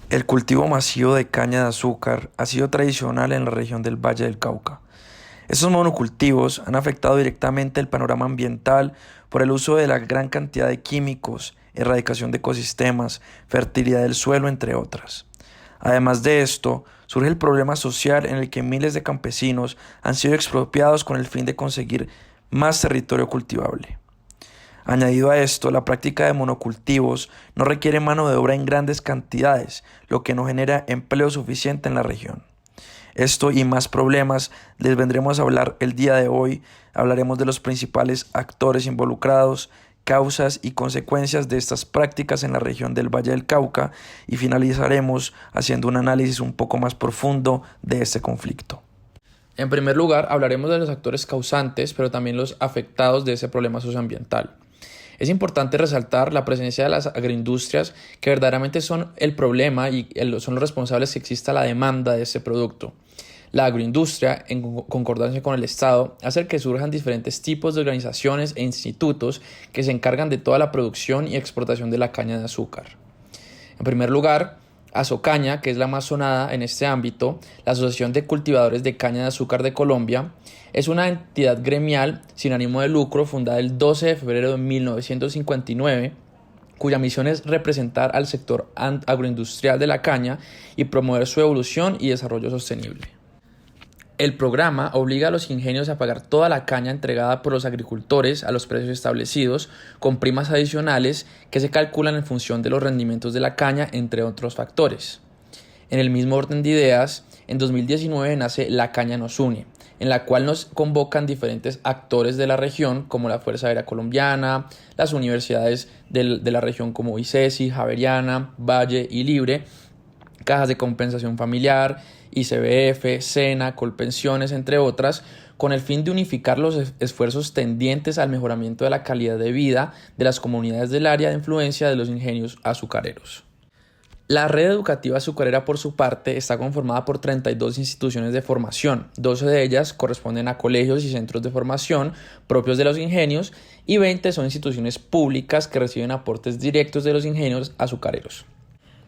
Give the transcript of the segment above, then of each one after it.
El cultivo masivo de caña de azúcar ha sido tradicional en la región del Valle del Cauca. Estos monocultivos han afectado directamente el panorama ambiental por el uso de la gran cantidad de químicos, erradicación de ecosistemas, fertilidad del suelo, entre otras. Además de esto, surge el problema social en el que miles de campesinos han sido expropiados con el fin de conseguir más territorio cultivable. Añadido a esto, la práctica de monocultivos no requiere mano de obra en grandes cantidades, lo que no genera empleo suficiente en la región. Esto y más problemas les vendremos a hablar el día de hoy. Hablaremos de los principales actores involucrados, causas y consecuencias de estas prácticas en la región del Valle del Cauca y finalizaremos haciendo un análisis un poco más profundo de este conflicto. En primer lugar, hablaremos de los actores causantes, pero también los afectados de ese problema socioambiental. Es importante resaltar la presencia de las agroindustrias que verdaderamente son el problema y son los responsables que exista la demanda de ese producto. La agroindustria, en concordancia con el Estado, hace que surjan diferentes tipos de organizaciones e institutos que se encargan de toda la producción y exportación de la caña de azúcar. En primer lugar, Asocaña, que es la más sonada en este ámbito, la Asociación de Cultivadores de Caña de Azúcar de Colombia, es una entidad gremial sin ánimo de lucro fundada el 12 de febrero de 1959, cuya misión es representar al sector agroindustrial de la caña y promover su evolución y desarrollo sostenible. El programa obliga a los ingenios a pagar toda la caña entregada por los agricultores a los precios establecidos, con primas adicionales que se calculan en función de los rendimientos de la caña, entre otros factores. En el mismo orden de ideas, en 2019 nace La Caña Nos Une, en la cual nos convocan diferentes actores de la región, como la Fuerza Aérea Colombiana, las universidades de la región como ICESI, Javeriana, Valle y Libre, cajas de compensación familiar, ICBF, SENA, Colpensiones, entre otras, con el fin de unificar los esfuerzos tendientes al mejoramiento de la calidad de vida de las comunidades del área de influencia de los ingenios azucareros. La red educativa azucarera, por su parte, está conformada por 32 instituciones de formación. 12 de ellas corresponden a colegios y centros de formación propios de los ingenios y 20 son instituciones públicas que reciben aportes directos de los ingenios azucareros.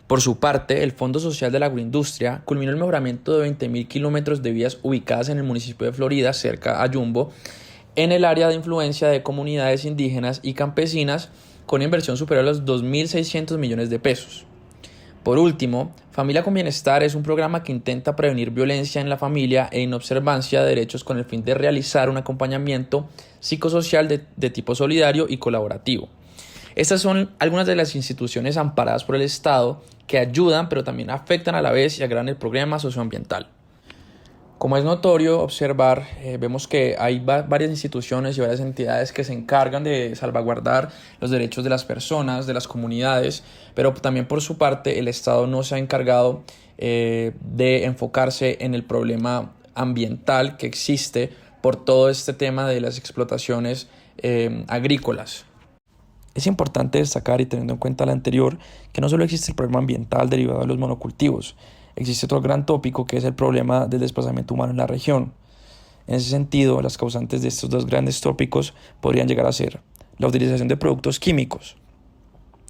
Por su parte, el Fondo Social de la Agroindustria culminó el mejoramiento de 20.000 kilómetros de vías ubicadas en el municipio de Florida, cerca a Yumbo, en el área de influencia de comunidades indígenas y campesinas, con inversión superior a los 2.600 millones de pesos. Por último, Familia con Bienestar es un programa que intenta prevenir violencia en la familia e inobservancia de derechos con el fin de realizar un acompañamiento psicosocial de tipo solidario y colaborativo. Estas son algunas de las instituciones amparadas por el Estado que ayudan, pero también afectan a la vez y agravan el problema socioambiental. Como es notorio observar, vemos que hay varias instituciones y varias entidades que se encargan de salvaguardar los derechos de las personas, de las comunidades, pero también por su parte el Estado no se ha encargado de enfocarse en el problema ambiental que existe por todo este tema de las explotaciones agrícolas. Es importante destacar y teniendo en cuenta lo anterior que no solo existe el problema ambiental derivado de los monocultivos, existe otro gran tópico que es el problema del desplazamiento humano en la región. En ese sentido, las causantes de estos dos grandes tópicos podrían llegar a ser la utilización de productos químicos.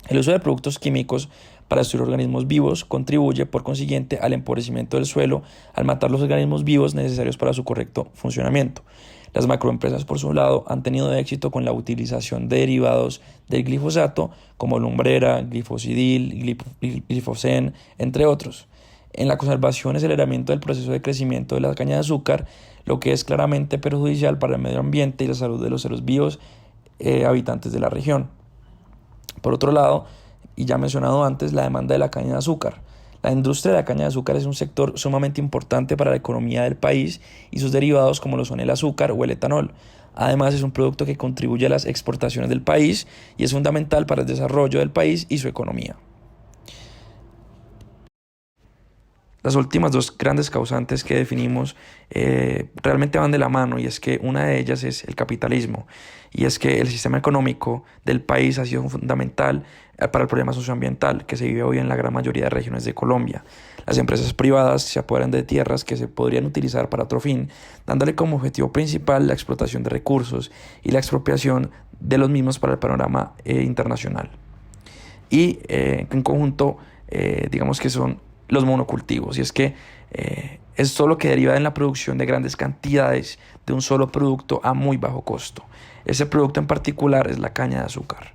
El uso de productos químicos para destruir organismos vivos contribuye, por consiguiente, al empobrecimiento del suelo al matar los organismos vivos necesarios para su correcto funcionamiento. Las macroempresas, por su lado, han tenido éxito con la utilización de derivados del glifosato, como lumbrera, glifosidil, glifosen, entre otros. En la conservación y aceleramiento del proceso de crecimiento de la caña de azúcar, lo que es claramente perjudicial para el medio ambiente y la salud de los seres vivos habitantes de la región. Por otro lado, y ya mencionado antes, la demanda de la caña de azúcar. La industria de la caña de azúcar es un sector sumamente importante para la economía del país y sus derivados como lo son el azúcar o el etanol. Además, es un producto que contribuye a las exportaciones del país y es fundamental para el desarrollo del país y su economía. Las últimas dos grandes causantes que definimos realmente van de la mano y es que una de ellas es el capitalismo y es que el sistema económico del país ha sido fundamental para el problema socioambiental que se vive hoy en la gran mayoría de regiones de Colombia. Las empresas privadas se apoderan de tierras que se podrían utilizar para otro fin, dándole como objetivo principal la explotación de recursos y la expropiación de los mismos para el panorama internacional. Y en conjunto digamos que son los monocultivos. Y es que es todo lo que deriva en la producción de grandes cantidades de un solo producto a muy bajo costo. Ese producto en particular es la caña de azúcar.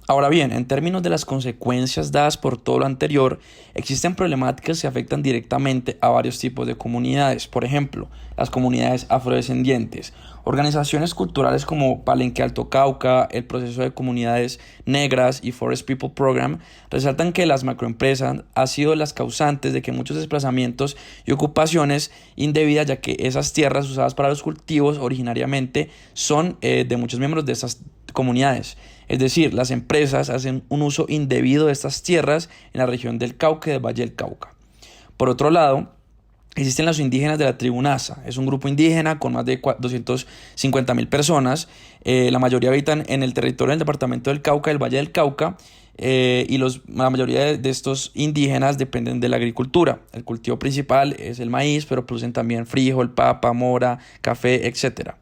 Ahora bien, en términos de las consecuencias dadas por todo lo anterior, existen problemáticas que afectan directamente a varios tipos de comunidades. Por ejemplo, las comunidades afrodescendientes, organizaciones culturales como Palenque Alto Cauca, el proceso de comunidades negras y Forest People Program, resaltan que las macroempresas han sido las causantes de que muchos desplazamientos y ocupaciones indebidas, ya que esas tierras usadas para los cultivos originariamente son de muchos miembros de esas comunidades. Es decir, las empresas hacen un uso indebido de estas tierras en la región del Cauca y del Valle del Cauca. Por otro lado, existen los indígenas de la tribu Nasa. Es un grupo indígena con más de 250.000 personas. La mayoría habitan en el territorio del departamento del Cauca, del Valle del Cauca. La mayoría de estos indígenas dependen de la agricultura. El cultivo principal es el maíz, pero producen también frijol, papa, mora, café, etcétera.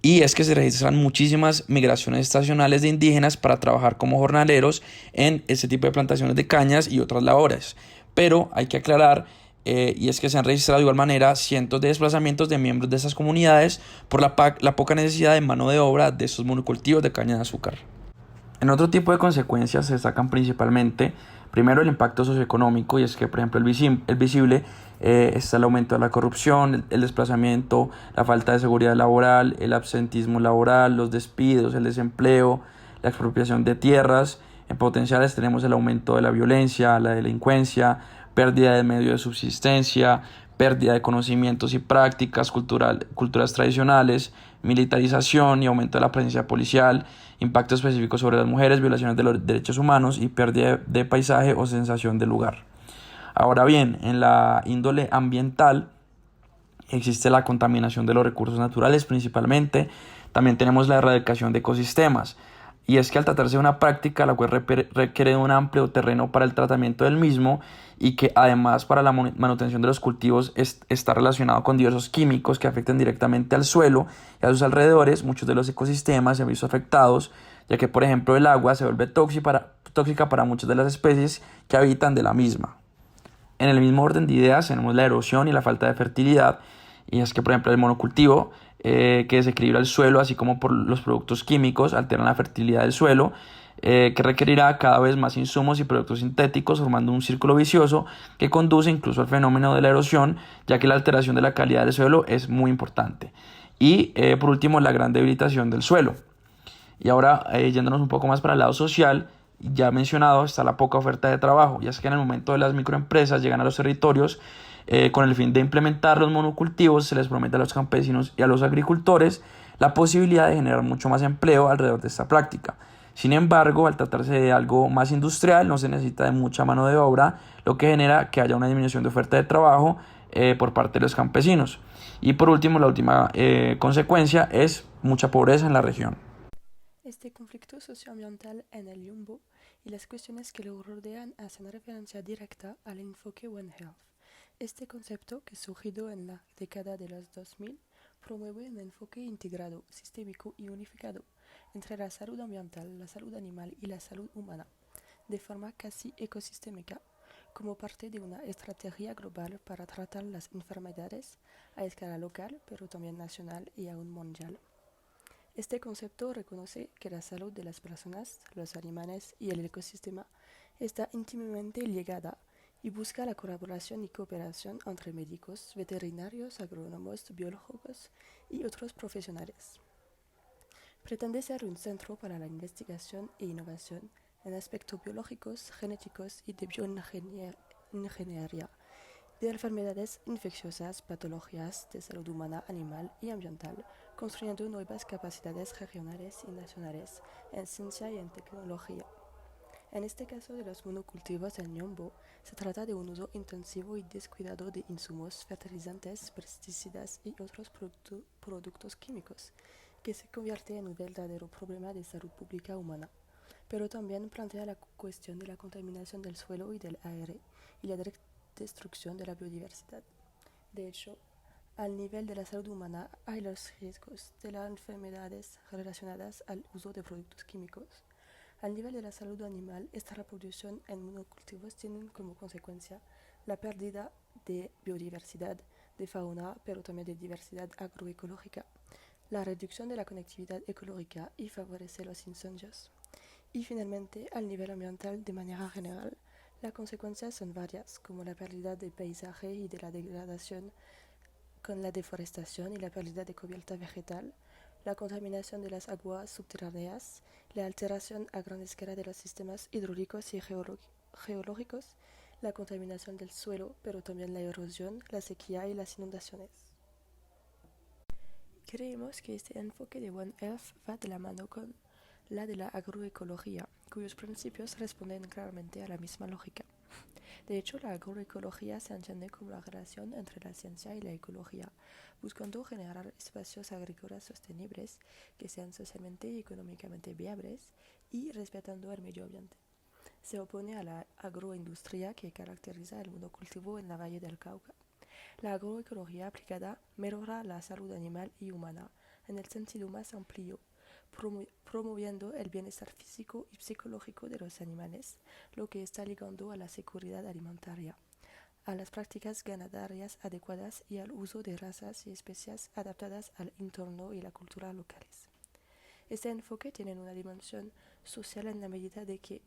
Y es que se registran muchísimas migraciones estacionales de indígenas para trabajar como jornaleros en este tipo de plantaciones de cañas y otras labores. Pero hay que aclarar, y es que se han registrado de igual manera cientos de desplazamientos de miembros de esas comunidades por la poca necesidad de mano de obra de estos monocultivos de caña de azúcar. En otro tipo de consecuencias se destacan principalmente, primero, el impacto socioeconómico, y es que, por ejemplo, el visible está el aumento de la corrupción, el desplazamiento, la falta de seguridad laboral, el absentismo laboral, los despidos, el desempleo, la expropiación de tierras. En potenciales tenemos el aumento de la violencia, la delincuencia, pérdida de medios de subsistencia, pérdida de conocimientos y prácticas culturas tradicionales, militarización y aumento de la presencia policial, impacto específico sobre las mujeres, violaciones de los derechos humanos y pérdida de paisaje o sensación de lugar. Ahora bien, en la índole ambiental existe la contaminación de los recursos naturales principalmente. También tenemos la erradicación de ecosistemas. Y es que al tratarse de una práctica la cual requiere de un amplio terreno para el tratamiento del mismo y que además para la manutención de los cultivos está relacionado con diversos químicos que afectan directamente al suelo y a sus alrededores, muchos de los ecosistemas se han visto afectados, ya que por ejemplo el agua se vuelve tóxica para muchas de las especies que habitan de la misma. En el mismo orden de ideas tenemos la erosión y la falta de fertilidad, y es que por ejemplo el monocultivo que desequilibra el suelo, así como por los productos químicos alteran la fertilidad del suelo, que requerirá cada vez más insumos y productos sintéticos, formando un círculo vicioso que conduce incluso al fenómeno de la erosión, ya que la alteración de la calidad del suelo es muy importante. Y por último, la gran debilitación del suelo. Y ahora, yéndonos un poco más para el lado social, ya mencionado, está la poca oferta de trabajo, ya es que en el momento de las microempresas llegan a los territorios con el fin de implementar los monocultivos, se les promete a los campesinos y a los agricultores la posibilidad de generar mucho más empleo alrededor de esta práctica. Sin embargo, al tratarse de algo más industrial, no se necesita de mucha mano de obra, lo que genera que haya una disminución de oferta de trabajo por parte de los campesinos. Y por último, la última consecuencia es mucha pobreza en la región. Este conflicto socioambiental en el Yumbo y las cuestiones que lo rodean hacen referencia directa al enfoque One Health. Este concepto, que surgido en la década de los 2000, promueve un enfoque integrado, sistémico y unificado entre la salud ambiental, la salud animal y la salud humana, de forma casi ecosistémica, como parte de una estrategia global para tratar las enfermedades a escala local, pero también nacional y aún mundial. Este concepto reconoce que la salud de las personas, los animales y el ecosistema está íntimamente ligada y busca la colaboración y cooperación entre médicos, veterinarios, agrónomos, biólogos y otros profesionales. Pretende ser un centro para la investigación e innovación en aspectos biológicos, genéticos y de bioingeniería, de enfermedades infecciosas, patologías de salud humana, animal y ambiental, construyendo nuevas capacidades regionales y nacionales en ciencia y en tecnología. En este caso de los monocultivos en Ñombo, se trata de un uso intensivo y descuidado de insumos, fertilizantes, pesticidas y otros productos químicos, que se convierte en un verdadero problema de salud pública humana. Pero también plantea la cuestión de la contaminación del suelo y del aire y la destrucción de la biodiversidad. De hecho, al nivel de la salud humana hay los riesgos de las enfermedades relacionadas al uso de productos químicos, Al nivel de la salud animal, esta reproducción en monocultivos tiene como consecuencia la pérdida de biodiversidad, de fauna, pero también de diversidad agroecológica, la reducción de la conectividad ecológica y favorece los incendios. Y finalmente, al nivel ambiental de manera general, las consecuencias son varias, como la pérdida del paisaje y de la degradación con la deforestación y la pérdida de cubierta vegetal, la contaminación de las aguas subterráneas, la alteración a gran escala de los sistemas hidráulicos y geológicos, la contaminación del suelo, pero también la erosión, la sequía y las inundaciones. Creemos que este enfoque de One Health va de la mano con la de la agroecología, cuyos principios responden claramente a la misma lógica. De hecho, la agroecología se entiende como la relación entre la ciencia y la ecología, buscando generar espacios agrícolas sostenibles que sean socialmente y económicamente viables y respetando el medio ambiente. Se opone a la agroindustria que caracteriza el monocultivo en la Valle del Cauca. La agroecología aplicada mejora la salud animal y humana en el sentido más amplio, promoviendo el bienestar físico y psicológico de los animales, lo que está ligando a la seguridad alimentaria, a las prácticas ganaderias adecuadas y al uso de razas y especies adaptadas al entorno y la cultura locales. Este enfoque tiene una dimensión social en la medida de que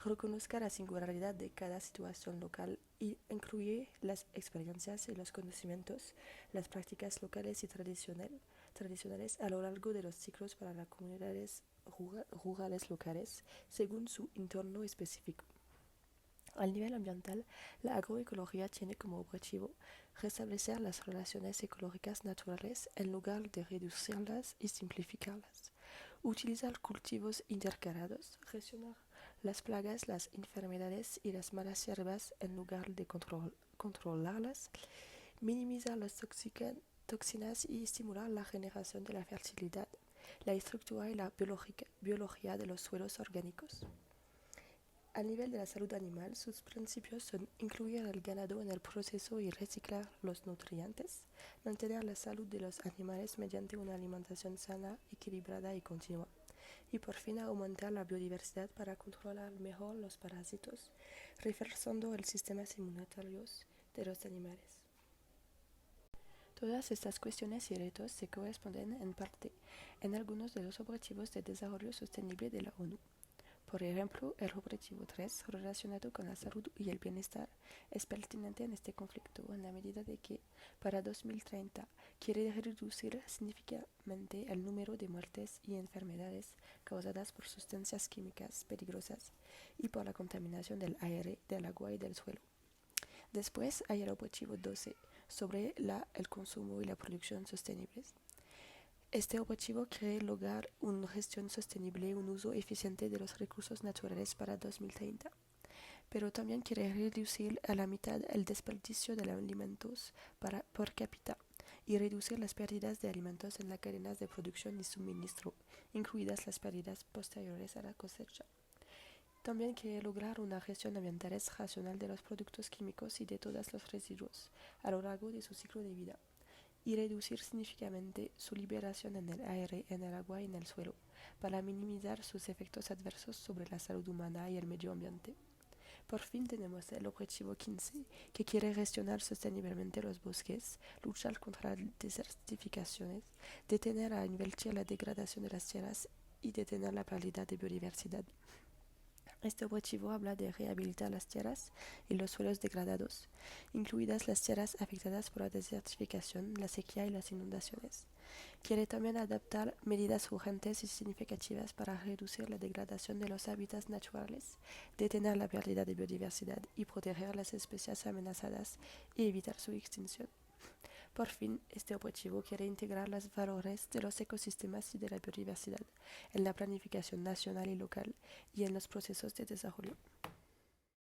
reconozca la singularidad de cada situación local y incluye las experiencias y los conocimientos, las prácticas locales y tradicionales a lo largo de los ciclos para las comunidades rurales locales, según su entorno específico. Al nivel ambiental, la agroecología tiene como objetivo restablecer las relaciones ecológicas naturales en lugar de reducirlas y simplificarlas, utilizar cultivos intercalados, gestionar las plagas, las enfermedades y las malas hierbas en lugar de controlarlas, minimizar las toxinas y estimular la generación de la fertilidad, la estructura y la biología de los suelos orgánicos. A nivel de la salud animal, sus principios son incluir el ganado en el proceso y reciclar los nutrientes, mantener la salud de los animales mediante una alimentación sana, equilibrada y continua, y por fin aumentar la biodiversidad para controlar mejor los parásitos, reforzando el sistema inmunitario de los animales. Todas estas cuestiones y retos se corresponden en parte en algunos de los objetivos de desarrollo sostenible de la ONU. Por ejemplo, el objetivo 3, relacionado con la salud y el bienestar, es pertinente en este conflicto en la medida de que, para 2030, quiere reducir significativamente el número de muertes y enfermedades causadas por sustancias químicas peligrosas y por la contaminación del aire, del agua y del suelo. Después hay el objetivo 12, sobre el consumo y la producción sostenibles. Este objetivo quiere lograr una gestión sostenible y un uso eficiente de los recursos naturales para 2030, pero también quiere reducir a la mitad el desperdicio de alimentos por cápita y reducir las pérdidas de alimentos en las cadenas de producción y suministro, incluidas las pérdidas posteriores a la cosecha. También quiere lograr una gestión ambiental racional de los productos químicos y de todos los residuos a lo largo de su ciclo de vida, y reducir significativamente su liberación en el aire, en el agua y en el suelo, para minimizar sus efectos adversos sobre la salud humana y el medio ambiente. Por fin tenemos el objetivo 15, que quiere gestionar sosteniblemente los bosques, luchar contra la desertificación, detener a nivel la degradación de las tierras y detener la pérdida de biodiversidad. Este objetivo habla de rehabilitar las tierras y los suelos degradados, incluidas las tierras afectadas por la desertificación, la sequía y las inundaciones. Quiere también adoptar medidas urgentes y significativas para reducir la degradación de los hábitats naturales, detener la pérdida de biodiversidad y proteger las especies amenazadas y evitar su extinción. Por fin, este objetivo quiere integrar los valores de los ecosistemas y de la biodiversidad en la planificación nacional y local y en los procesos de desarrollo.